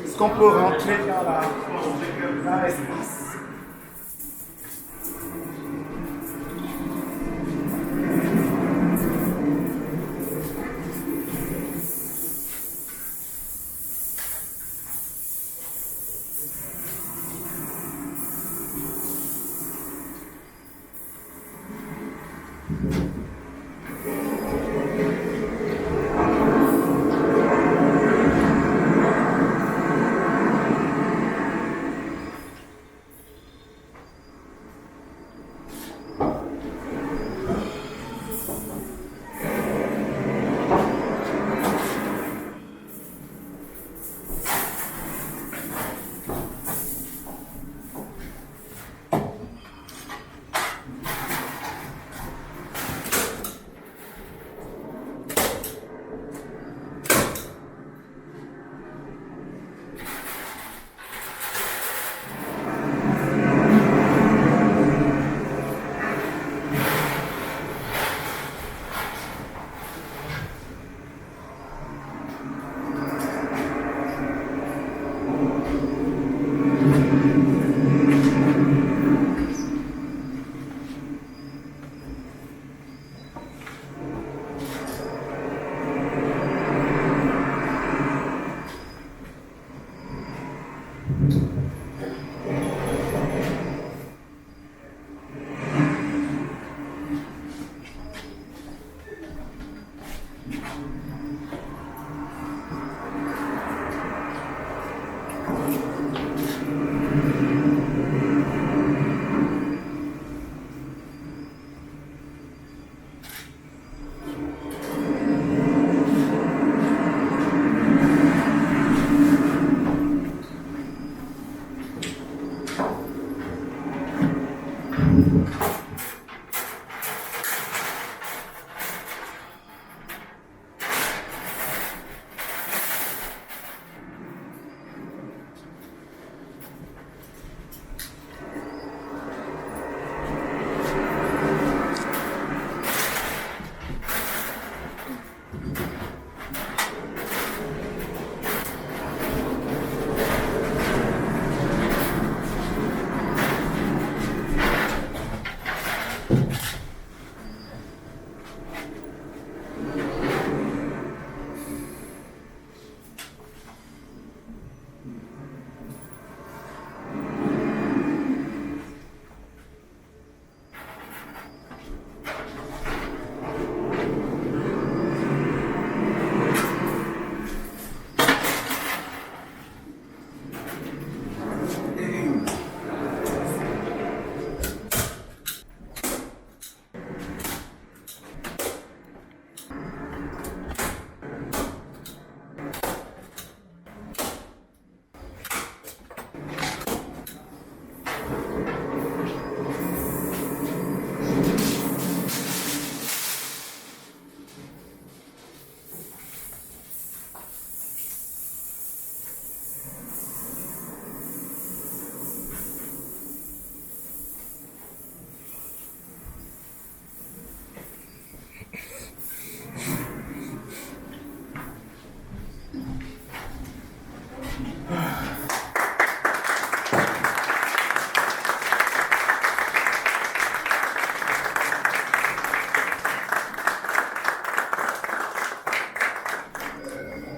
Est-ce qu'on peut rentrer dans l'espace?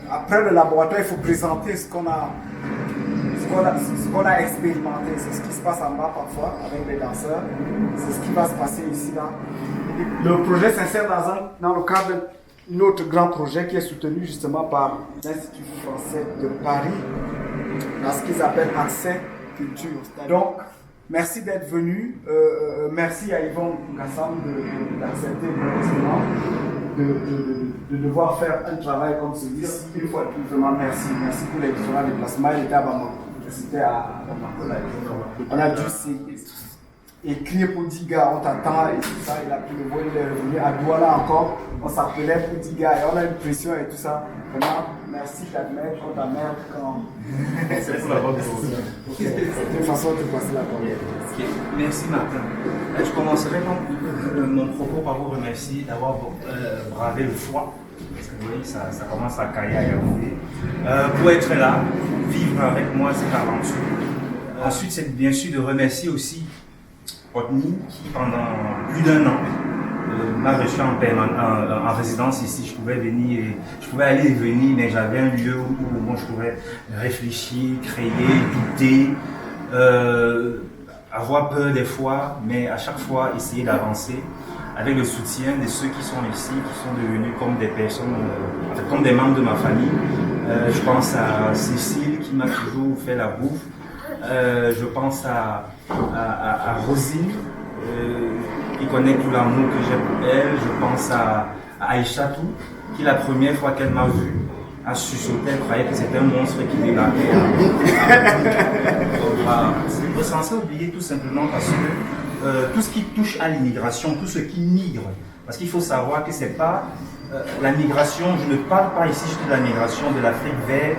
Après le laboratoire, il faut présenter ce qu'on a expérimenté. C'est ce qui se passe en bas parfois avec les danseurs. C'est ce qui va se passer ici là. Le projet s'insère dans le cadre d'un autre grand projet qui est soutenu justement par l'Institut français de Paris, dans ce qu'ils appellent Accès Culture. Donc, merci d'être venu. Merci à Yvonne Gassam d'accepter l'investissement, de devoir faire un travail comme celui-ci. Une fois de plus, vraiment merci. Merci pour les différents déplacements. Il était à Bamako. C'était à Bamako. On a dû écrire pour 10 gars, on t'attend et tout ça. Il a pris le vol, il est revenu à Douala encore. On s'appelait pour 10 gars et on a une pression et tout ça. Vraiment, merci d'admettre qu'on t'emmerde quand. C'est pour la bonne chose. De toute façon, tu passes la parole. Merci Martin. Je commencerai donc mon propos par vous remercier d'avoir bravé le froid. Parce que vous voyez, ça commence à cailler, à gagner. Pour être là, vivre avec moi cette aventure. Ensuite, c'est bien sûr de remercier aussi Otni qui, pendant plus d'1 an, m'a reçu en résidence ici. Je pouvais aller et venir, mais j'avais un lieu où je pouvais réfléchir, créer, douter, avoir peur des fois, mais à chaque fois essayer d'avancer avec le soutien de ceux qui sont ici, qui sont devenus comme des personnes, comme des membres de ma famille. Je pense à Cécile qui m'a toujours fait la bouffe. Je pense à Rosine, qui connaît tout l'amour que j'ai pour elle. Je pense à Aïchatou, qui la première fois qu'elle m'a vu a chuchoté, elle croyait que c'était un monstre qui débarquait. C'est censé oublier tout simplement parce que tout ce qui touche à l'immigration, tout ce qui migre, parce qu'il faut savoir que c'est pas la migration, je ne parle pas ici juste de la migration de l'Afrique vers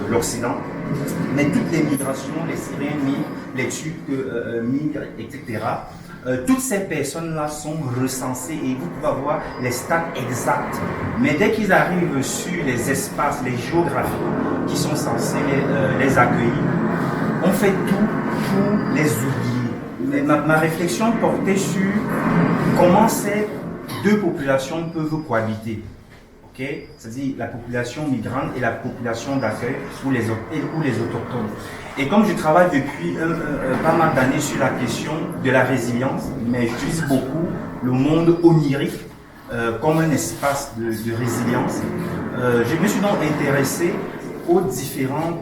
l'Occident, mais toutes les migrations, les Syriens migrent, les Turcs migrent, etc. Toutes ces personnes-là sont recensées et vous pouvez avoir les stats exacts. Mais dès qu'ils arrivent sur les espaces, les géographies qui sont censés les accueillir, on fait tout pour les oublier. Ma réflexion portait sur comment ces deux populations peuvent cohabiter. Okay? C'est-à-dire la population migrante et la population d'accueil ou les autochtones. Et comme je travaille depuis pas mal d'années sur la question de la résilience, mais j'utilise beaucoup le monde onirique comme un espace de résilience, je me suis donc intéressé aux différents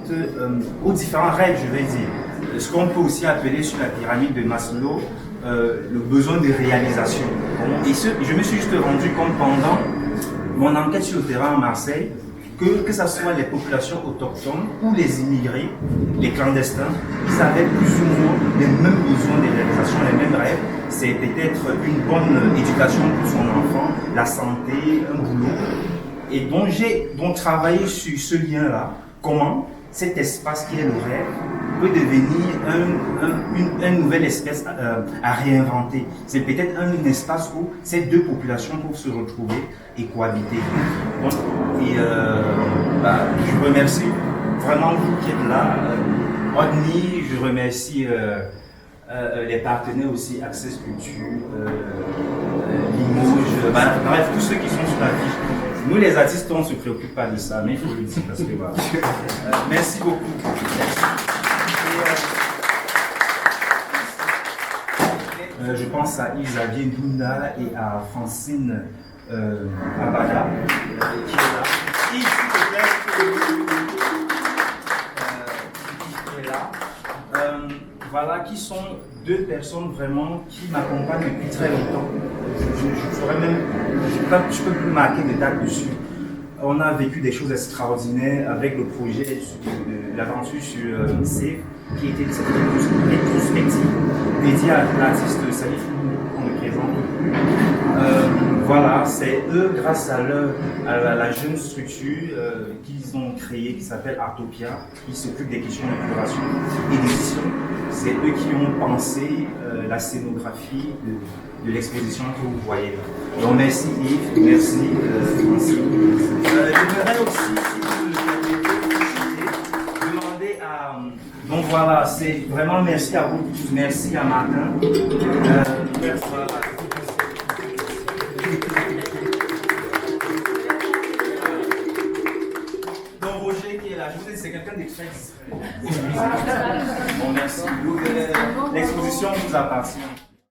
rêves, je vais dire. Ce qu'on peut aussi appeler sur la pyramide de Maslow, le besoin de réalisation. Et je me suis juste rendu compte pendant mon enquête sur le terrain à Marseille, que ce soit les populations autochtones ou les immigrés, les clandestins, ils avaient plus ou moins les mêmes besoins de réalisation, les mêmes rêves. C'est peut-être une bonne éducation pour son enfant, la santé, un boulot. Et donc j'ai travaillé sur ce lien-là, comment cet espace qui est le rêve peut devenir une nouvelle espèce à réinventer. C'est peut-être un espace où ces deux populations peuvent se retrouver et cohabiter. Donc, je remercie vraiment vous qui êtes là. Odni, je remercie les partenaires aussi, Access Culture, Limoges, bref, tous ceux qui sont sur la fiche. Nous les artistes, on ne se préoccupe pas de ça, mais il faut le dire parce que voilà. Merci beaucoup. Je pense à Xavier Ndunda et à Francine Abada qui est là. Qui est là. Voilà, qui sont deux personnes vraiment qui m'accompagnent depuis très longtemps. Je peux plus marquer des dates dessus. On a vécu des choses extraordinaires avec le projet de l'aventure sur C, qui était cette rétrospective dédiée à l'artiste Salif qu'on ne présente plus. Voilà, c'est eux, grâce à la jeune structure qu'ils ont créée, qui s'appelle Artopia, qui s'occupe des questions de curation et d'édition. C'est eux qui ont pensé la scénographie de l'exposition que vous voyez là. Donc merci Yves, merci Francine. J'aimerais aussi, si vous le permettez, demander à... Donc voilà, c'est vraiment merci à vous tous, merci à Martin. Merci. Donc Roger qui est là, je vous dis c'est quelqu'un d'extrême discret. Bon merci. L'exposition vous appartient.